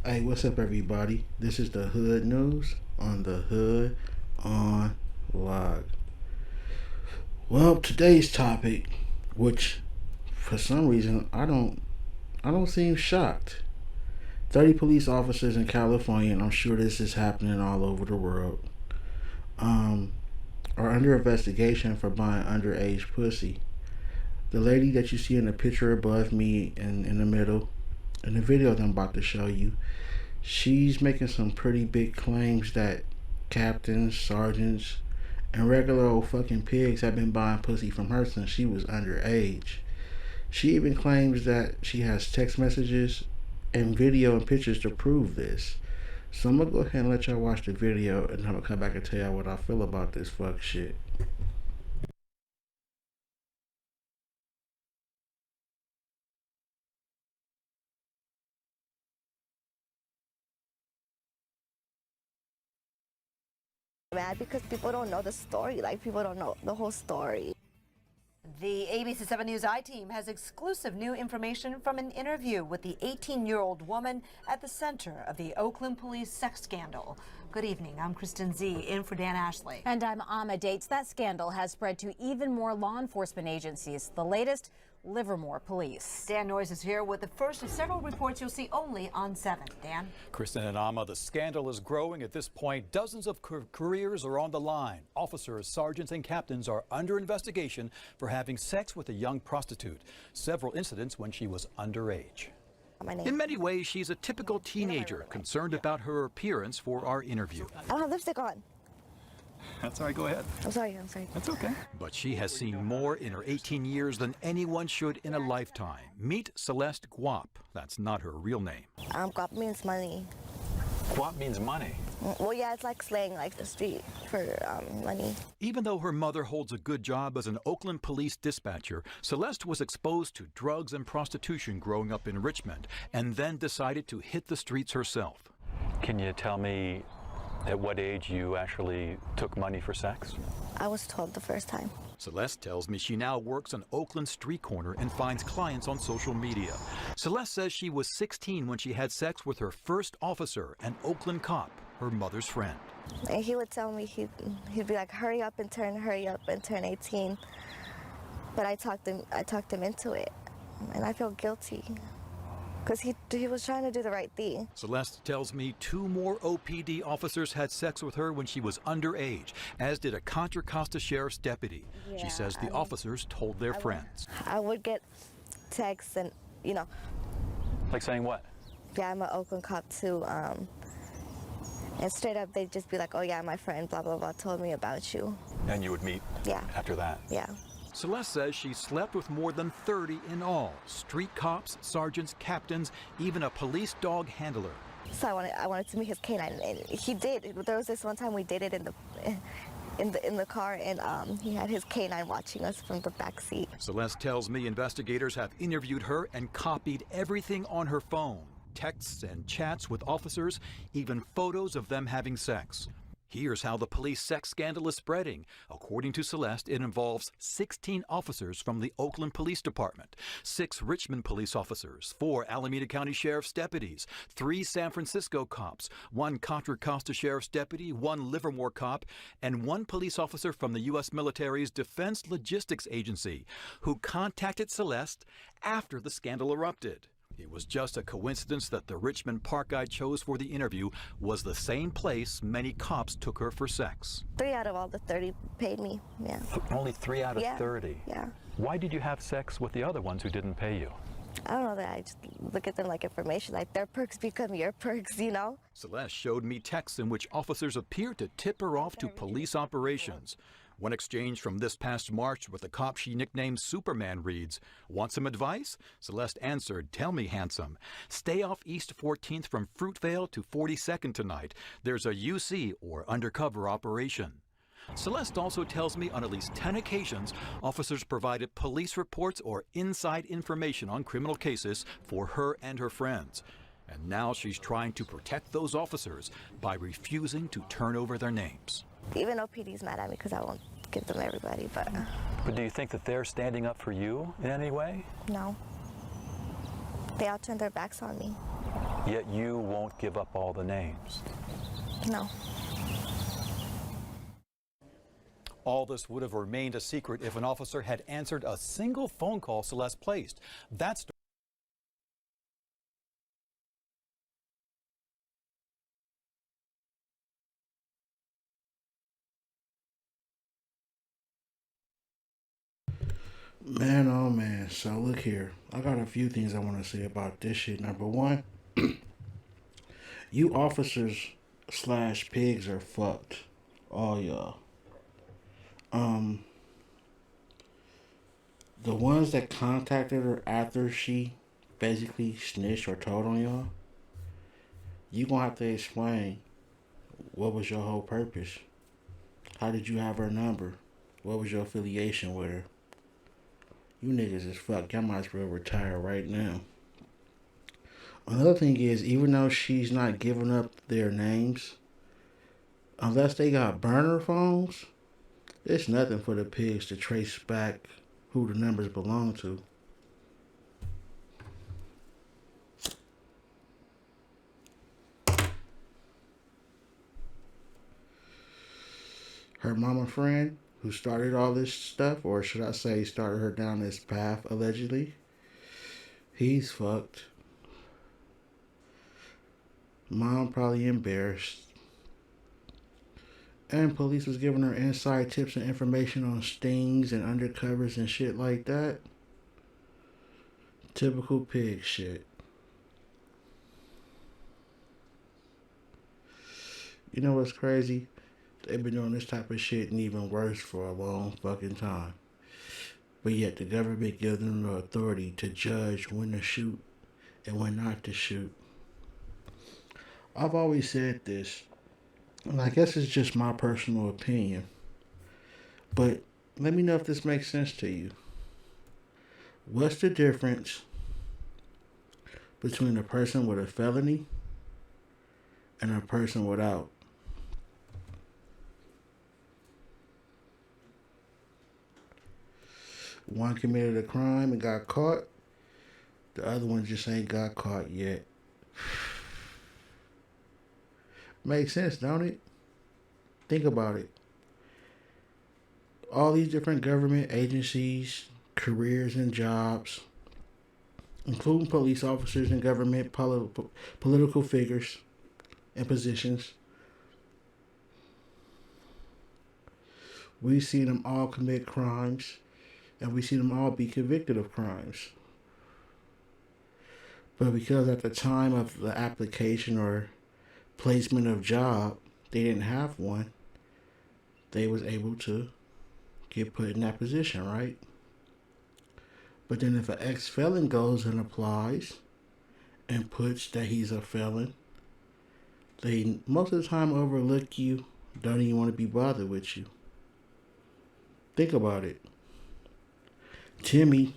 Hey, what's up, everybody? This is the Hood News on the Hood on Log. Well, today's topic, which for some reason I don't seem shocked. 30 police officers in California, and I'm sure this is happening all over the world, um, are under investigation for buying underage pussy. The lady that you see in the picture above me and in the middle, in the video that I'm about to show you, she's making some pretty big claims that captains, sergeants, and regular old fucking pigs have been buying pussy from her since she was underage. She even claims that she has text messages and video and pictures to prove this. So I'm gonna go ahead and let y'all watch the video, and I'm gonna come back and tell y'all what I feel about this fuck shit. Mad because people don't know the story. Like, people don't know the whole story. The ABC 7 News I-Team has exclusive new information from an interview with the 18-year-old woman at the center of the Oakland police sex scandal. Good evening. I'm Kristen Z, in for Dan Ashley. And I'm Amma Dates. That scandal has spread to even more law enforcement agencies. The latest, Livermore Police. Dan Noyes is here with the first of several reports you'll see only on 7. Dan? Kristen and Amma, the scandal is growing. At this point, dozens of careers are on the line. Officers, sergeants, and captains are under investigation for having sex with a young prostitute. Several incidents when she was underage. In many ways, she's a typical teenager, concerned about her appearance for our interview. I don't have lipstick on. That's all right, go ahead. I'm sorry. That's okay. But she has seen more in her 18 years than anyone should in a lifetime. Meet Celeste Guap. That's not her real name. Guap means money. Guap means money. Well, yeah, it's like slang, like the street for money. Even though her mother holds a good job as an Oakland police dispatcher, Celeste was exposed to drugs and prostitution growing up in Richmond, and then decided to hit the streets herself. Can you tell me at what age you actually took money for sex? I was told the first time. Celeste tells me she now works on Oakland street corner and finds clients on social media. Celeste says she was 16 when she had sex with her first officer, an Oakland cop, her mother's friend. And he would tell me, he'd be like, hurry up and turn 18. But I talked him into it, and I feel guilty. Because he was trying to do the right thing. Celeste tells me 2 more OPD officers had sex with her when she was underage, as did a Contra Costa Sheriff's deputy. Yeah, she says the officers told their friends. I would get texts and, Like saying what? yeah, I'm an Oakland cop too. And straight up, they'd just be like, oh yeah, my friend, blah, blah, blah, told me about you. And you would meet Yeah. after that? Yeah. Celeste says she slept with more than 30 in all. Street cops, sergeants, captains, even a police dog handler. So I wanted to meet his canine, and he did. There was this one time we dated in the car, and he had his canine watching us from the back seat. Celeste tells me investigators have interviewed her and copied everything on her phone. Texts and chats with officers, even photos of them having sex. Here's how the police sex scandal is spreading. According to Celeste, it involves 16 officers from the Oakland Police Department, 6 Richmond police officers, 4 Alameda County Sheriff's deputies, 3 San Francisco cops, 1 Contra Costa Sheriff's deputy, 1 Livermore cop, and 1 police officer from the U.S. military's Defense Logistics Agency, who contacted Celeste after the scandal erupted. It was just a coincidence that the Richmond park I chose for the interview was the same place many cops took her for sex. 3 out of all the 30 paid me, yeah. Only 3 out of Yeah. 30? Yeah. Why did you have sex with the other ones who didn't pay you? I don't know, that I just look at them like information, like their perks become your perks, Celeste showed me texts in which officers appeared to tip her off to police operations. One exchange from this past March with a cop she nicknamed Superman reads, "Want some advice?" Celeste answered, "Tell me, handsome. Stay off East 14th from Fruitvale to 42nd tonight. There's a UC, or undercover operation." Celeste also tells me on at least 10 occasions, officers provided police reports or inside information on criminal cases for her and her friends. And now she's trying to protect those officers by refusing to turn over their names. Even OPD's mad at me because I won't give them everybody, but But do you think that they're standing up for you in any way? no. They all turned their backs on me. Yet you won't give up all the names. No. All this would have remained a secret if an officer had answered a single phone call Celeste placed. That's Man, oh man. So look here. I got a few things I want to say about this shit. Number one, you officers slash pigs are fucked. All y'all. Um, the ones that contacted her after she basically snitched or told on y'all, you gonna have to explain what was your whole purpose. How did you have her number? What was your affiliation with her? You niggas is fucked. Y'all might as well retire right now. Another thing is, even though she's not giving up their names, unless they got burner phones, it's nothing for the pigs to trace back who the numbers belong to. Her mama friend who started all this stuff, or should I say started her down this path allegedly, he's fucked. Mom probably embarrassed. And police was giving her inside tips and information on stings and undercovers and shit like that. Typical pig shit. You know what's crazy? They've been doing this type of shit and even worse for a long fucking time. But yet the government gives them the authority to judge when to shoot and when not to shoot. I've always said this, and I guess it's just my personal opinion, but let me know if this makes sense to you. What's the difference between a person with a felony and a person without? One committed a crime and got caught. The other one just ain't got caught yet. Makes sense, don't it? Think about it. All these different government agencies, careers and jobs, including police officers and government political figures and positions, we've seen them all commit crimes and we've seen them all be convicted of crimes. But because at the time of the application or placement of job, they didn't have one, they was able to get put in that position, right? But then if an ex-felon goes and applies and puts that he's a felon, they most of the time overlook you, don't even want to be bothered with you. Think about it. Timmy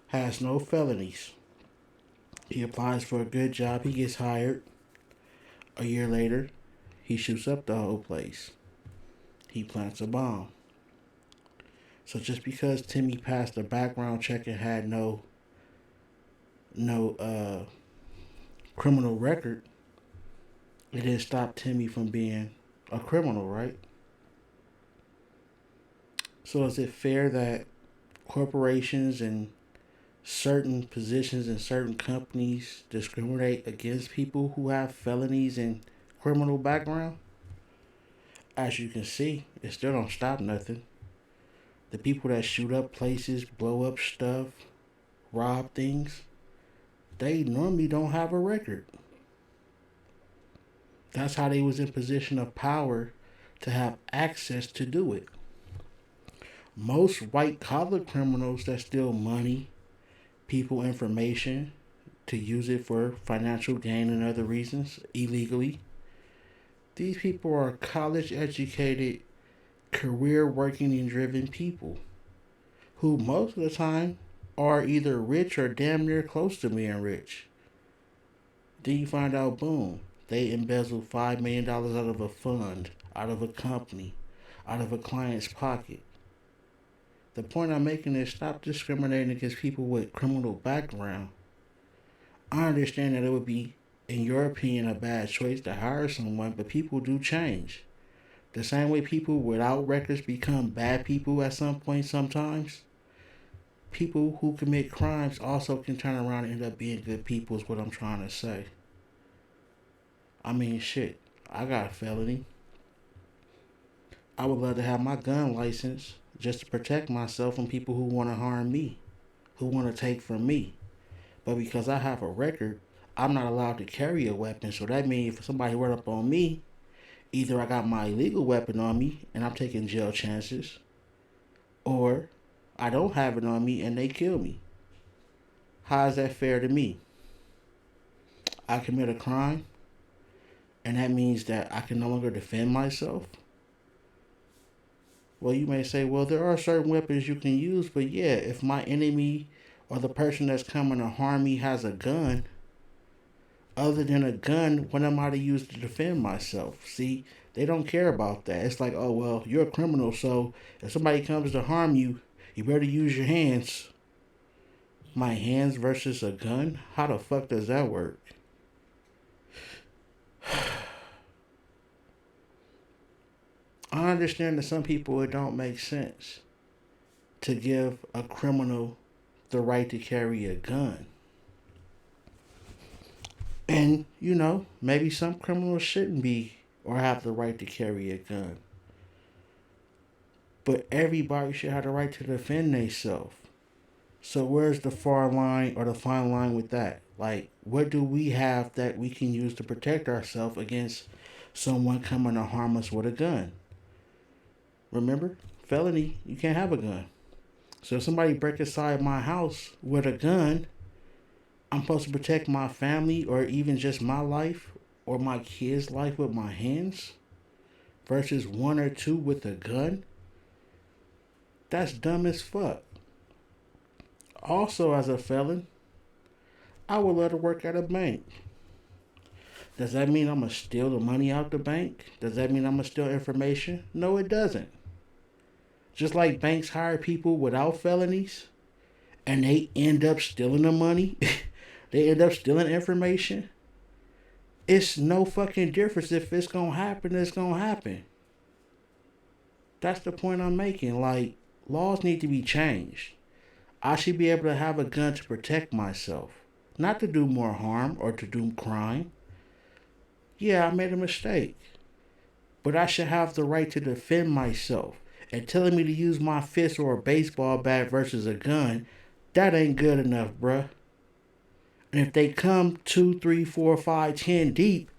has no felonies. He applies for a good job, he gets hired. A year later, he shoots up the whole place. He plants a bomb. So just because Timmy passed a background check and had no criminal record, it didn't stop Timmy from being a criminal, right? So is it fair that corporations and certain positions in certain companies discriminate against people who have felonies and criminal background? As you can see, it still don't stop nothing. The people that shoot up places, blow up stuff, rob things, they normally don't have a record. That's how they was in position of power to have access to do it. Most white collar criminals that steal money, people information to use it for financial gain and other reasons illegally, these people are college educated, career working and driven people who most of the time are either rich or damn near close to being rich. Then you find out, boom, they embezzled $5 million out of a fund, out of a company, out of a client's pocket. The point I'm making is stop discriminating against people with criminal background. I understand that it would be, in your opinion, a bad choice to hire someone, but people do change. The same way people without records become bad people at some point sometimes, people who commit crimes also can turn around and end up being good people, is what I'm trying to say. I mean, shit, I got a felony. I would love to have my gun license just to protect myself from people who want to harm me, who want to take from me. But because I have a record, I'm not allowed to carry a weapon. So that means if somebody run up on me, either I got my illegal weapon on me and I'm taking jail chances, or I don't have it on me and they kill me. How is that fair to me? I commit a crime, and that means that I can no longer defend myself. Well, you may say, well, there are certain weapons you can use, but yeah, if my enemy or the person that's coming to harm me has a gun, other than a gun, what am I to use to defend myself? See, they don't care about that. It's like, oh, well, you're a criminal, so if somebody comes to harm you, you better use your hands. My hands versus a gun? How the fuck does that work? I understand that some people it don't make sense to give a criminal the right to carry a gun. And, maybe some criminals shouldn't be or have the right to carry a gun. But everybody should have the right to defend themselves. So where's the far line or the fine line with that? Like, what do we have that we can use to protect ourselves against someone coming to harm us with a gun? Remember, felony, you can't have a gun. So if somebody break inside my house with a gun, I'm supposed to protect my family or even just my life or my kid's life with my hands versus one or two with a gun? That's dumb as fuck. Also, as a felon, I would love to work at a bank. Does that mean I'm going to steal the money out the bank? Does that mean I'm going to steal information? No, it doesn't. Just like banks hire people without felonies and they end up stealing the money, they end up stealing information. It's no fucking difference. If it's going to happen, it's going to happen. That's the point I'm making. Like, laws need to be changed. I should be able to have a gun to protect myself, not to do more harm or to do crime. Yeah, I made a mistake, but I should have the right to defend myself. And telling me to use my fist or a baseball bat versus a gun, that ain't good enough, bruh. And if they come 2, 3, 4, 5, 10 deep,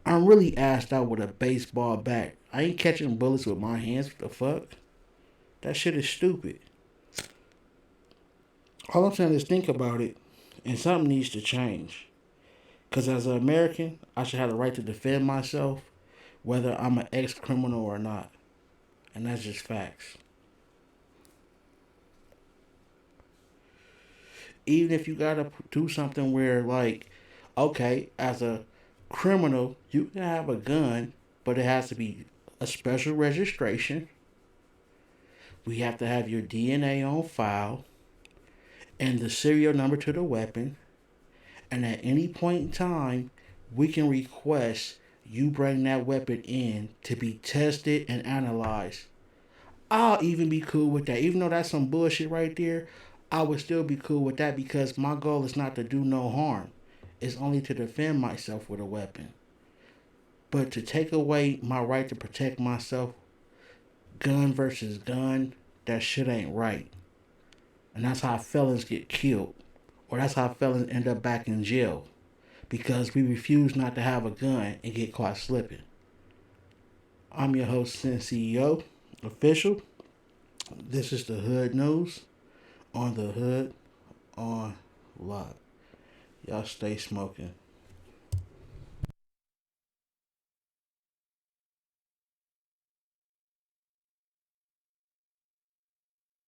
I'm really asked out with a baseball bat. I ain't catching bullets with my hands. What the fuck? That shit is stupid. All I'm saying is think about it, and something needs to change. Because as an American, I should have the right to defend myself, whether I'm an ex-criminal or not. And that's just facts. Even if you gotta do something where, like, okay, as a criminal, you can have a gun, but it has to be a special registration. We have to have your DNA on file and the serial number to the weapon. And at any point in time, we can request you bring that weapon in to be tested and analyzed. I'll even be cool with that. Even though that's some bullshit right there, I would still be cool with that because my goal is not to do no harm. It's only to defend myself with a weapon. But to take away my right to protect myself, gun versus gun, that shit ain't right. And that's how felons get killed. Or that's how felons end up back in jail. Because we refuse not to have a gun and get caught slipping. I'm your host and CEO, Official. This is the Hood News on the Hood on Lock. Y'all stay smoking.